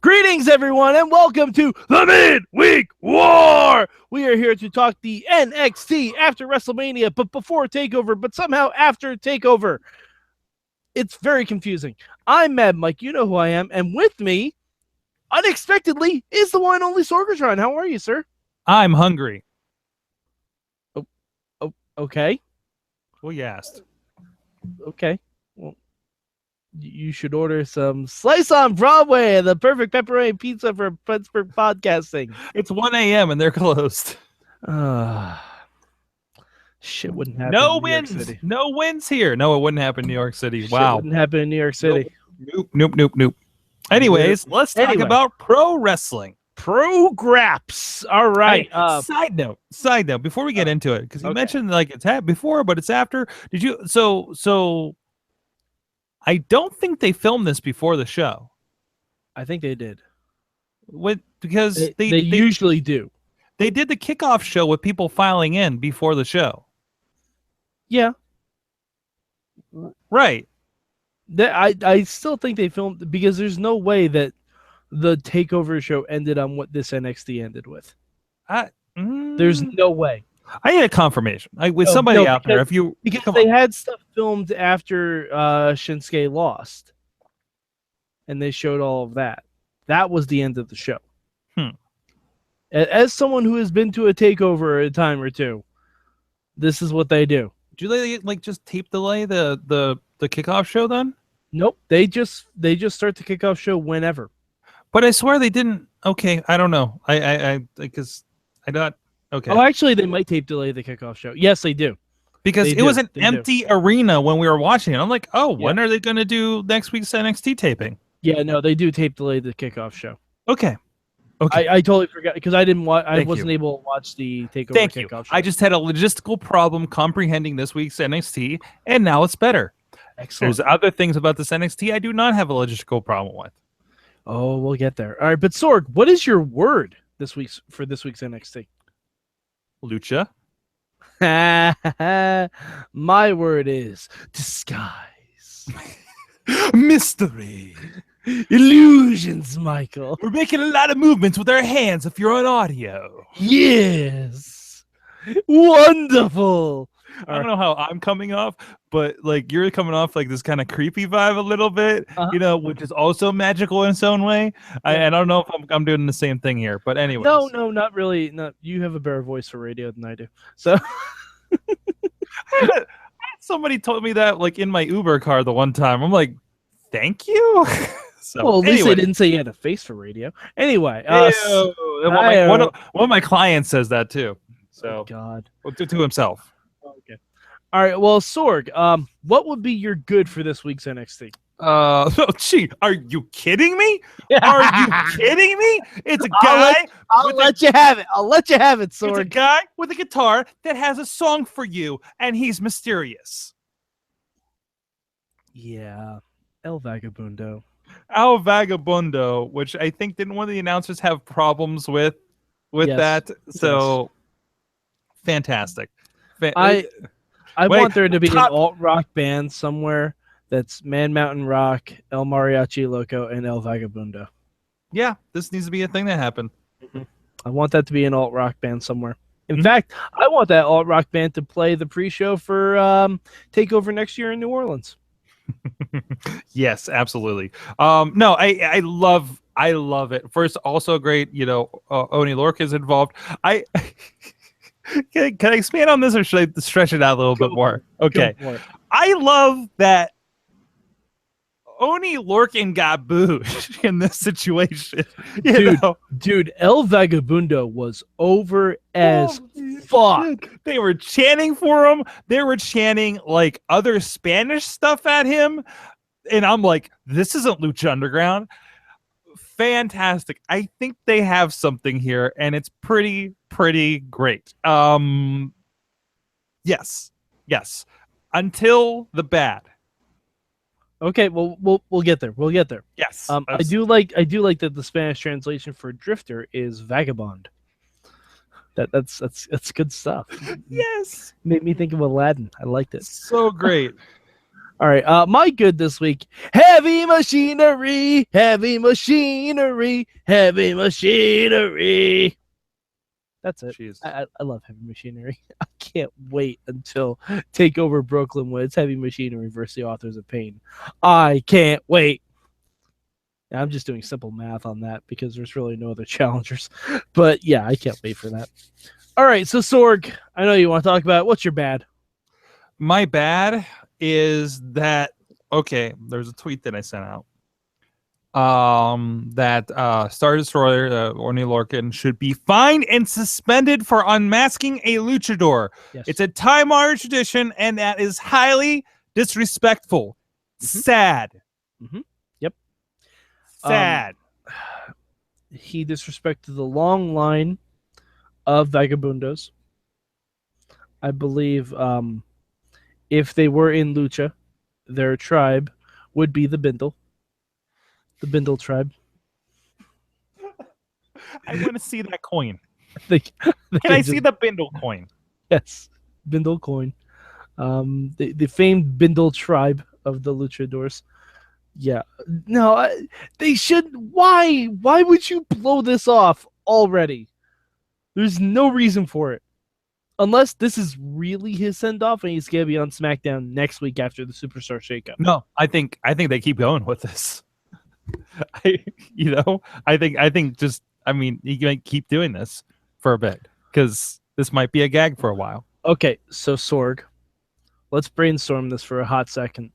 Greetings, everyone, and welcome to the Midweek War. We are here to talk the NXT after WrestleMania, but before Takeover, but somehow after Takeover. It's very confusing. I'm Mad Mike, you know who I am, and with me, unexpectedly, is the one and only Sorgatron. How are you, sir? I'm hungry. Okay. Well, you asked. Okay. Well, you should order some Slice on Broadway, the perfect pepperoni pizza for Pittsburgh podcasting. It's 1 a.m. and they're closed. Shit wouldn't happen No in New York wins. City. No wins here. No, it wouldn't happen in New York City. Shit Wow. wouldn't happen in New York City. Nope. Anyways, let's talk about pro wrestling. Pro-graps. All right. Side note, before we get into it, because you mentioned like it's before, but it's after. Did you? So I don't think they filmed this before the show. I think they did. Because they usually do. They did the kickoff show with people filing in before the show. Yeah. Right. I still think they filmed because there's no way that the Takeover show ended on what this NXT ended with. There's no way. I need a confirmation with somebody out there. Because they had stuff filmed after Shinsuke lost, and they showed all of that. That was the end of the show. As someone who has been to a Takeover a time or two, this is what they do. Do they like just tape delay the kickoff show then? Nope. They just start the kickoff show whenever. But I swear they didn't. Okay, I don't know. Because I thought. Okay. Oh, actually, they might tape delay the kickoff show. Yes, they do. Because it was an empty arena when we were watching it. I'm like, when are they going to do next week's NXT taping? Yeah, no, they do tape delay the kickoff show. Okay. I totally forgot because I didn't watch. I wasn't able to watch the Takeover kickoff show. I just had a logistical problem comprehending this week's NXT, and now it's better. Excellent. There's other things about this NXT I do not have a logistical problem with. Oh, we'll get there. All right, but Sorg, what is your word this week's NXT? Lucha. My word is disguise. Mystery. Illusions, Michael. We're making a lot of movements with our hands if you're on audio. Yes. Wonderful. I don't know how I'm coming off, but like you're coming off like this kind of creepy vibe a little bit, which is also magical in its own way. I don't know if I'm doing the same thing here, but anyway. No, not really. No, you have a better voice for radio than I do. So somebody told me that like in my Uber car the one time. I'm like, thank you. So, well, at least they didn't say you had a face for radio. Anyway, one of my clients says that too. So God, to himself. Okay. All right. Well, Sorg, what would be your good for this week's NXT? Are you kidding me? Are you kidding me? It's a guy. I'll let you have it. I'll let you have it, Sorg. It's a guy with a guitar that has a song for you, and he's mysterious. Yeah, El Vagabundo. El Vagabundo, which I think didn't one of the announcers have problems with that? So fantastic. I want there to be an alt rock band somewhere that's Man Mountain Rock, El Mariachi Loco, and El Vagabundo. Yeah, this needs to be a thing that happened. I want that to be an alt rock band somewhere. In fact, I want that alt rock band to play the pre-show for Takeover next year in New Orleans. Yes, absolutely. No, I love it. First, also great. Oni Lorca is involved. Can I expand on this, or should I stretch it out a little bit more? Okay. I love that Oni Lorcan got booed in this situation. Dude, El Vagabundo was over as fuck. They were chanting for him. They were chanting like other Spanish stuff at him. And I'm like, this isn't Lucha Underground. Fantastic. I think they have something here, and it's pretty great. Yes. Until the bad. Okay, well we'll get there. We'll get there. Yes. I do like that the Spanish translation for drifter is vagabond. That's good stuff. Yes. Made me think of Aladdin. I liked it. So great. All right. My good this week. Heavy machinery, heavy machinery, heavy machinery. That's it. Jeez. I love heavy machinery. I can't wait until Takeover Brooklyn when it's heavy machinery versus the Authors of Pain. I can't wait. I'm just doing simple math on that because there's really no other challengers. But yeah, I can't wait for that. All right, so Sorg, I know you want to talk about it. What's your bad? My bad is that there's a tweet that I sent out. That Star Destroyer, Orny Lorcan, should be fined and suspended for unmasking a luchador. Yes. It's a time-honored tradition, and that is highly disrespectful. Sad. Yep. Sad. He disrespected the long line of Vagabundos. I believe if they were in Lucha, their tribe would be the Bindle. The Bindle tribe. I want to see that coin. Can I see the Bindle coin? Yes, Bindle coin. The famed Bindle tribe of the Luchadors. Yeah. No, they should. Why? Why would you blow this off already? There's no reason for it. Unless this is really his send-off and he's going to be on SmackDown next week after the Superstar Shakeup. No, I think they keep going with this. I think you can keep doing this for a bit because this might be a gag for a while. Okay, so Sorg, let's brainstorm this for a hot second.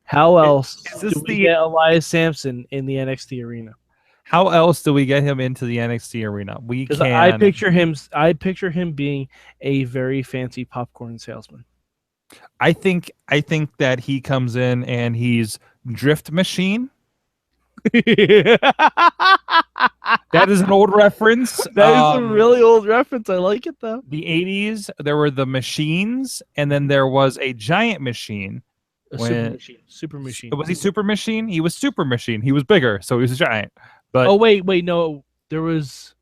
How else do we get Elias Sampson in the NXT arena? How else do we get him into the NXT arena? We can. I picture him being a very fancy popcorn salesman. I think that he comes in and he's Drift Machine. That is an old reference. That is a really old reference. I like it though. The 80s, there were the machines, and then there was a giant machine. Super machine. Was he Super Machine? He was Super Machine. He was bigger, so he was a giant. But wait, no. There was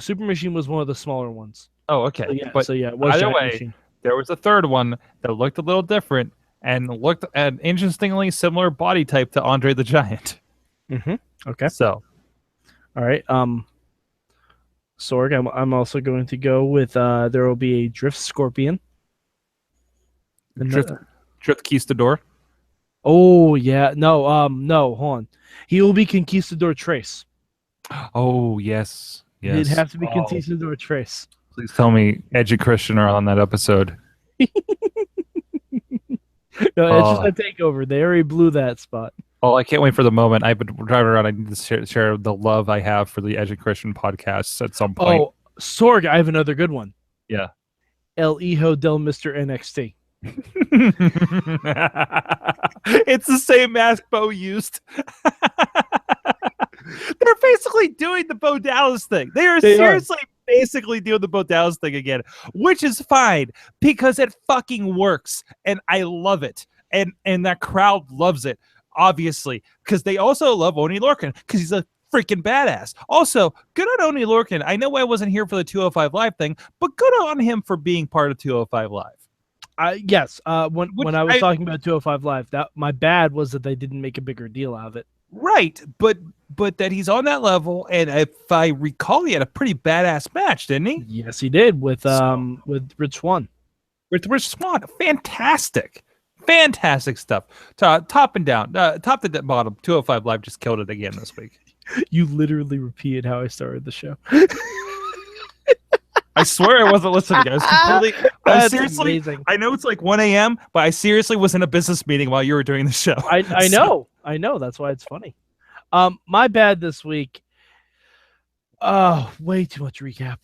Super Machine was one of the smaller ones. Oh, okay. So yeah, it was either Giant way, Machine. There was a third one that looked a little different and looked an interestingly similar body type to Andre the Giant. Okay. So, all right. Sorg, I'm also going to go with there will be a Drift Scorpion. Drift Conquistador. Oh yeah, no, hold on. He will be Conquistador Trace. Oh yes. It'd have to be Conquistador Trace. Please tell me Edge and Christian are on that episode. No, it's just a takeover. They already blew that spot. Oh, I can't wait for the moment. I've been driving around. I need to share the love I have for the Edge and Christian podcasts at some point. Oh, Sorg, I have another good one. Yeah. El Hijo del Mr. NXT. It's the same mask Bo used. They're basically doing the Bo Dallas thing. They are basically doing the Bo Dallas thing again, which is fine because it fucking works and I love it. And that crowd loves it, obviously, because they also love Oney Lorcan because he's a freaking badass. Also, good on Oney Lorcan. I know I wasn't here for the 205 Live thing, but good on him for being part of 205 Live. Yes. When I was talking about 205 Live, that my bad was that they didn't make a bigger deal out of it. Right, but that he's on that level, and if I recall, he had a pretty badass match, didn't he? Yes, he did with Rich Swann. With Rich Swann, fantastic stuff. Top and down, top to bottom. 205 Live just killed it again this week. You literally repeated how I started the show. I swear I wasn't listening. I was completely. Seriously. Amazing. I know it's like 1 a.m., but I seriously was in a business meeting while you were doing the show. I know. That's why it's funny. My bad this week. Way too much recap.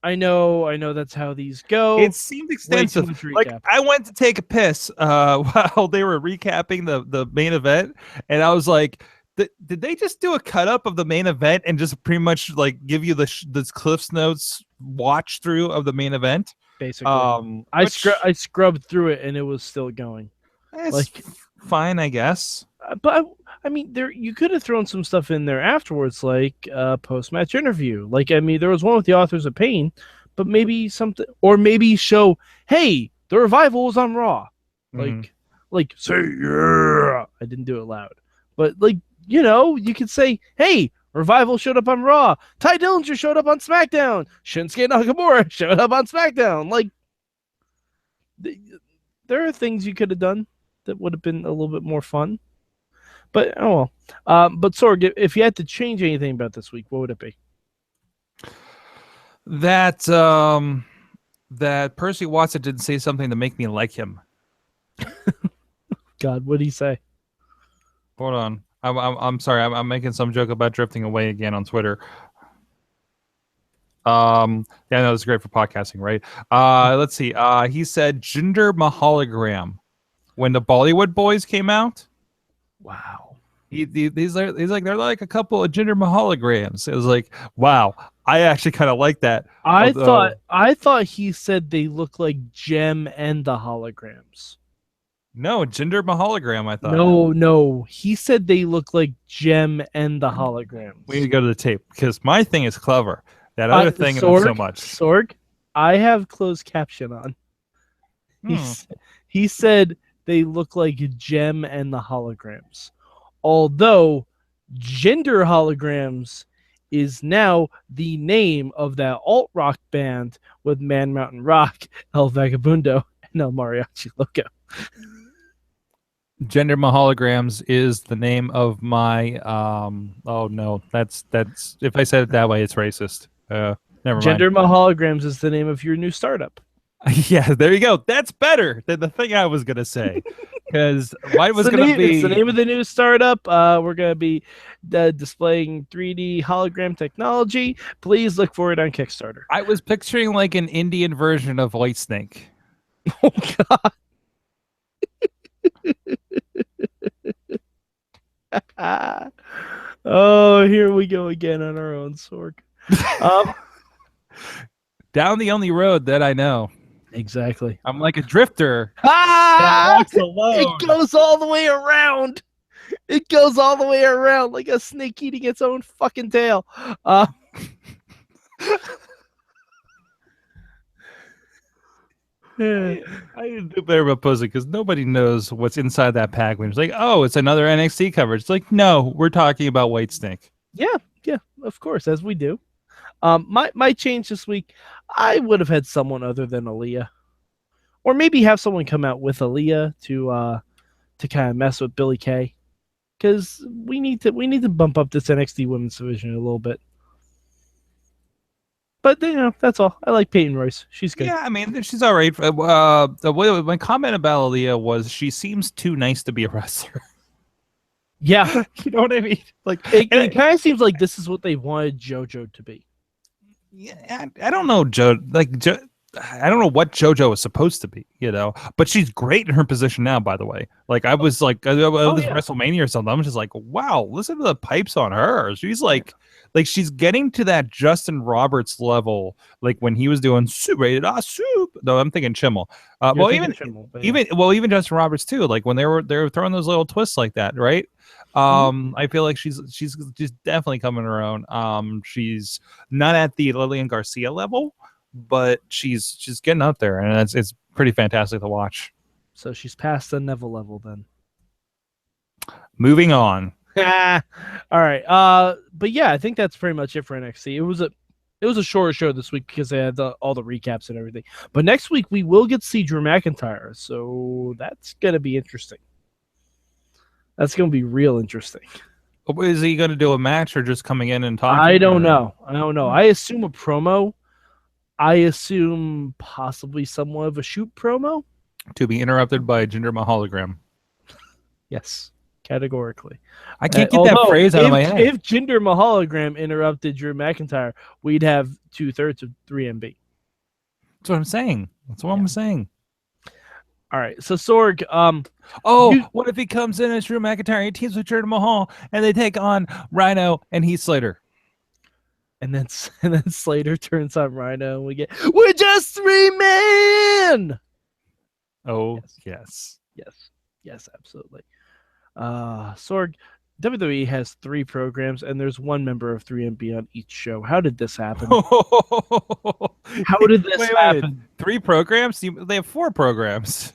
I know. That's how these go. It seemed extensive. Like I went to take a piss while they were recapping the main event, and I was like, did they just do a cut up of the main event and just pretty much like give you the Cliff's Notes watch through of the main event? Basically, I scrubbed through it and it was still going. Like fine, I guess. But I mean, you could have thrown some stuff in there afterwards, like post-match interview. Like I mean, there was one with the Authors of Pain, but maybe something, or maybe show, hey, the Revival was on Raw. Like like say yeah. I didn't do it loud, but like you could say, hey, Revival showed up on Raw. Ty Dillinger showed up on SmackDown. Shinsuke Nakamura showed up on SmackDown. Like, there are things you could have done that would have been a little bit more fun. But oh well. But Sorg, if you had to change anything about this week, what would it be? That that Percy Watson didn't say something to make me like him. God, what did he say? Hold on. I'm sorry. I'm making some joke about drifting away again on Twitter. Yeah, no, it's great for podcasting, right? Let's see. He said Jinder Mahalogram when the Bollywood Boys came out. Wow. He's like they're like a couple of Jinder Mahalograms. It was like, wow. I actually kind of like that. I thought he said they look like Gem and the holograms. No, Jinder Mahalogram, I thought. No. He said they look like Gem and the holograms. We need to go to the tape because my thing is clever. That other thing isn't so much. Sorg, I have closed caption on. He said they look like Gem and the holograms. Although Gender Holograms is now the name of that alt-rock band with Man Mountain Rock, El Vagabundo, and El Mariachi Loco. Gender Mahalograms is the name of my oh no, that's if I said it that way it's racist. Never mind. Gender Mahalograms is the name of your new startup. Yeah, there you go. That's better than the thing I was gonna say. Because mine was gonna be it's the name of the new startup. We're gonna be displaying 3D hologram technology. Please look for it on Kickstarter. I was picturing like an Indian version of Whitesnake. Oh God. Oh, here we go again on our own, Sorg. Down the only road that I know. Exactly. I'm like a drifter. It goes all the way around. It goes all the way around like a snake eating its own fucking tail. I didn't do better about posing because nobody knows what's inside that pack. When it's like, oh, it's another NXT coverage. It's like, no, we're talking about Whitesnake. Yeah, of course, as we do. My change this week, I would have had someone other than Aaliyah, or maybe have someone come out with Aaliyah to kind of mess with Billie Kay, because we need to bump up this NXT Women's Division a little bit. But that's all. I like Peyton Royce. She's good. Yeah, I mean, she's all right. My comment about Aaliyah was she seems too nice to be a wrestler. Yeah, you know what I mean. Like it kind of seems like this is what they wanted JoJo to be. Yeah, I don't know, I don't know what JoJo was supposed to be, but she's great in her position now, by the way. Like I was like, WrestleMania or something. I'm just like, wow, listen to the pipes on her. She's like she's getting to that Justin Roberts level, like when he was doing rated soup. No, I'm thinking Chimmel. Even Justin Roberts too. Like when they were throwing those little twists like that, right? I feel like she's definitely coming her own. She's not at the Lillian Garcia level, but she's getting up there, and it's pretty fantastic to watch. So she's past the Neville level then. Moving on. All right. But yeah, I think that's pretty much it for NXT. It was a shorter show this week because they had all the recaps and everything. But next week we will get to see Drew McIntyre, so that's gonna be interesting. That's gonna be real interesting. Is he gonna do a match or just coming in and talking? I don't know. I assume a promo. I assume possibly somewhat of a shoot promo. To be interrupted by a Jinder Mahalogram. Yes, categorically. I can't get that phrase out of my head. If Jinder Mahalogram interrupted Drew McIntyre, we'd have 2/3 of 3MB. That's what I'm saying. I'm saying. All right, so Sorg. What if he comes in as Drew McIntyre? He teams with Jinder Mahal, and they take on Rhino and Heath Slater. And then Slater turns on Rhino, and we're just 3 men. Oh yes, absolutely. Sorg, WWE has 3 programs, and there's one member of 3MB on each show. How did this happen? How did this happen? 3 programs? They have 4 programs.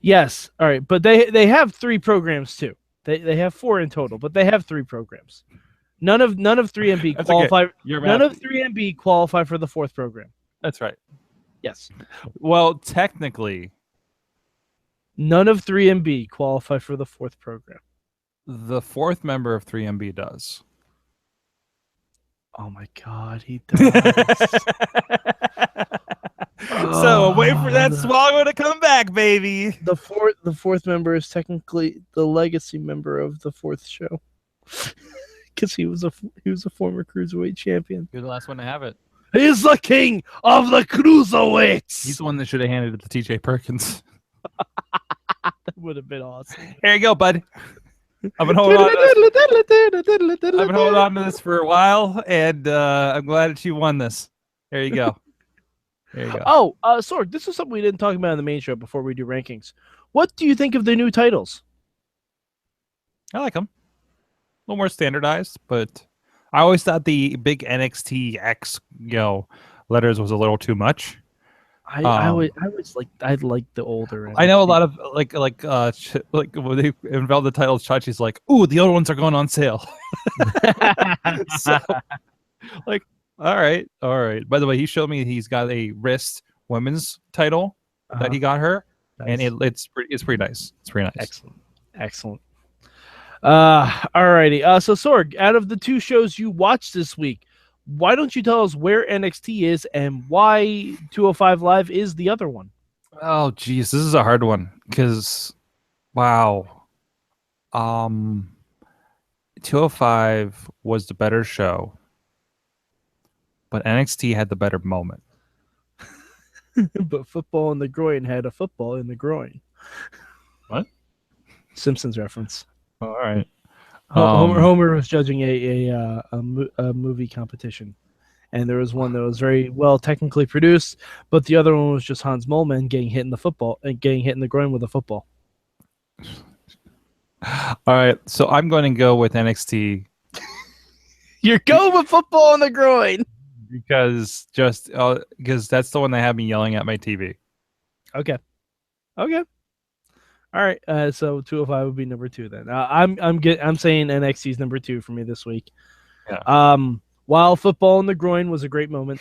Yes. All right, but they have 3 programs too. They have 4 in total, but they have 3 programs. None of 3MB That's okay. qualify. Your None math. of 3MB qualify for the 4th program. That's right. Yes. Well, technically, None of 3MB qualify for the 4th program. the 4th member of 3MB does. Oh my God, he does. So wait for that swallow to come back, baby. The fourth member is technically the legacy member of the 4th show, because he was a former cruiserweight champion. You're the last one to have it. He's the king of the cruiserweights. He's the one that should have handed it to TJ Perkins. That would have been awesome. Here you go, bud. I've been holding on to this. I've been holding on to this for a while, and I'm glad that you won this. There you go. There you go. Oh, Sorg, this is something we didn't talk about in the main show before we do rankings. What do you think of the new titles? I like them. A little more standardized, but I always thought the big NXT X, letters was a little too much. I like the older. I know a lot of like when they unveiled the titles, Chachi's like, "Ooh, the other ones are going on sale." So, like, all right. By the way, he showed me he's got a wrist women's title that he got her, nice. and it's pretty nice. It's pretty nice. Excellent. Alrighty. So Sorg, out of the 2 shows you watched this week, why don't you tell us where NXT is and why 205 Live is the other one? Oh, geez, this is a hard one because, wow, 205 was the better show, but NXT had the better moment. But football in the groin had a football in the groin. What? Simpsons reference. All right. Homer was judging a movie competition, and there was one that was very well technically produced, but the other one was just Hans Moleman getting hit in the groin with a football. All right, so I'm going to go with NXT. You're going with football in the groin because that's the one that had me yelling at my TV. Okay. All right, so 205 would be number 2 then. I'm saying NXT's number 2 for me this week. Yeah. While football in the groin was a great moment,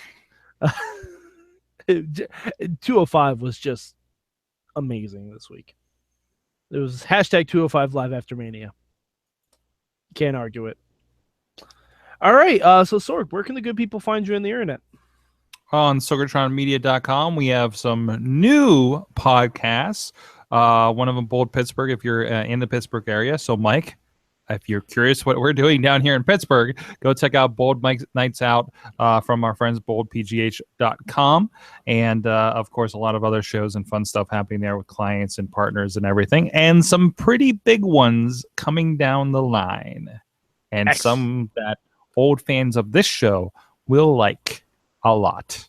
205 was just amazing this week. It was hashtag 205 Live After Mania. Can't argue it. All right, so Sorg, where can the good people find you on the internet? On SorgatronMedia.com, we have some new podcasts. One of them, Bold Pittsburgh, if you're in the Pittsburgh area. So, Mike, if you're curious what we're doing down here in Pittsburgh, go check out Bold Mike Nights Out from our friends boldpgh.com. And, of course, a lot of other shows and fun stuff happening there with clients and partners and everything. And some pretty big ones coming down the line. And some that old fans of this show will like a lot.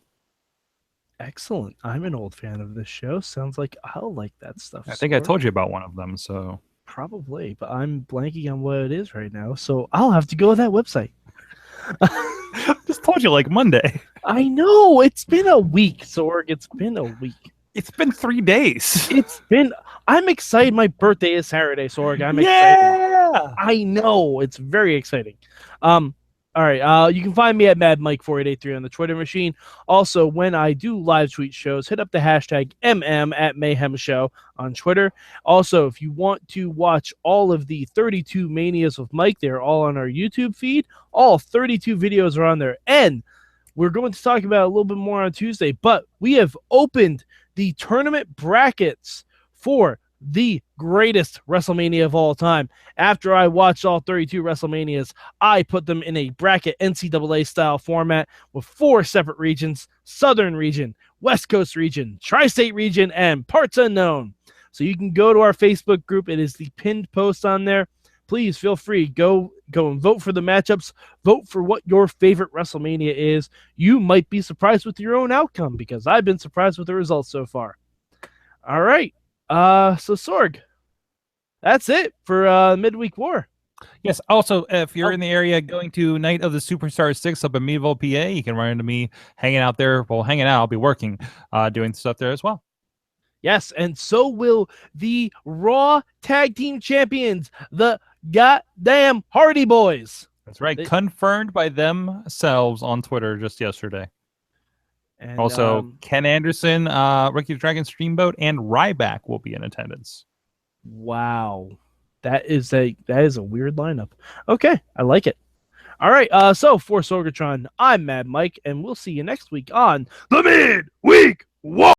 Excellent. I'm an old fan of this show. Sounds like I'll like that stuff. I think I told you about one of them, so probably, but I'm blanking on what it is right now, so I'll have to go with that website. Just told you like Monday. I know. It's been a week, Sorg. It's been a week. It's been 3 days. I'm excited. My birthday is Saturday, Sorg. I'm excited. I know. It's very exciting. All right, you can find me at MadMike4883 on the Twitter machine. Also, when I do live tweet shows, hit up the hashtag #MMAtMayhemShow on Twitter. Also, if you want to watch all of the 32 Manias with Mike, they're all on our YouTube feed. All 32 videos are on there. And we're going to talk about it a little bit more on Tuesday, but we have opened the tournament brackets for the greatest WrestleMania of all time. After I watched all 32 WrestleManias, I put them in a bracket NCAA style format with 4 separate regions: Southern region, West Coast region, Tri-State region, and parts unknown. So you can go to our Facebook group. It is the pinned post on there. Please feel free. Go and vote for the matchups. Vote for what your favorite WrestleMania is. You might be surprised with your own outcome, because I've been surprised with the results so far. All right. So Sorg, that's it for Midweek War. Yes. Also, if you're in the area going to Night of the Superstar 6 up in Meadville, PA, you can run into me hanging out there. Well, hanging out, I'll be working, doing stuff there as well. Yes, and so will the Raw Tag Team Champions, the goddamn Hardy Boys. That's right. Confirmed by themselves on Twitter just yesterday. And also, Ken Anderson, Ricky the Dragon Steamboat, and Ryback will be in attendance. Wow. That is a weird lineup. Okay, I like it. All right, so for Sorgatron, I'm Mad Mike, and we'll see you next week on the Midweek War.